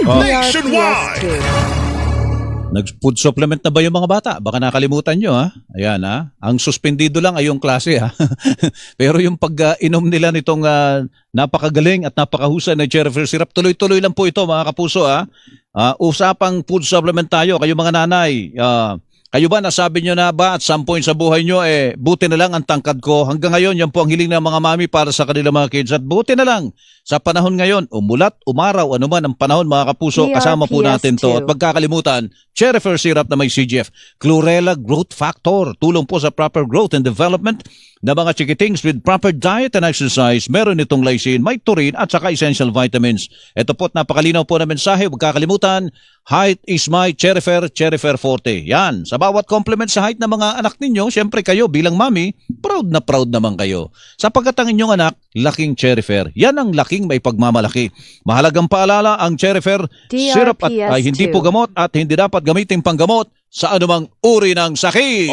Nationwide! Nag-food supplement na ba yung mga bata? Baka nakalimutan nyo, ha? Ayan, ha? Ang suspendido lang ay yung klase, ha? Pero yung pag-inom nila nitong napakagaling at napakahusay na cherry syrup, tuloy-tuloy lang po ito, mga kapuso, ha? Usapang food supplement tayo, kayo mga nanay. Kayo ba, nasabi nyo na ba at some point sa buhay nyo, buti na lang ang tangkad ko. Hanggang ngayon, yan po ang hiling ng mga mami para sa kanilang mga kids. At buti na lang, sa panahon ngayon, umulat, umaraw, anuman ang panahon, mga kapuso, kasama po natin to. At pagkakalimutan, cherry syrup na may CGF, Chlorella Growth Factor. Tulong po sa proper growth and development na mga chikitings with proper diet and exercise. Meron itong lysine, may taurine at saka essential vitamins. Ito po't napakalinaw po na mensahe. Huwag kakalimutan, height is my Cherry Fair Forte. Yan, sa bawat compliment sa height ng mga anak ninyo, syempre kayo bilang mami, proud naman kayo. Sapagkat ang inyong anak, laking Cherry Fair. Yan ang laking may pagmamalaki. Mahalagang paalala, ang Cherry Fair syrup at ay hindi po gamot at hindi dapat gamitin panggamot sa anumang uri ng sakit.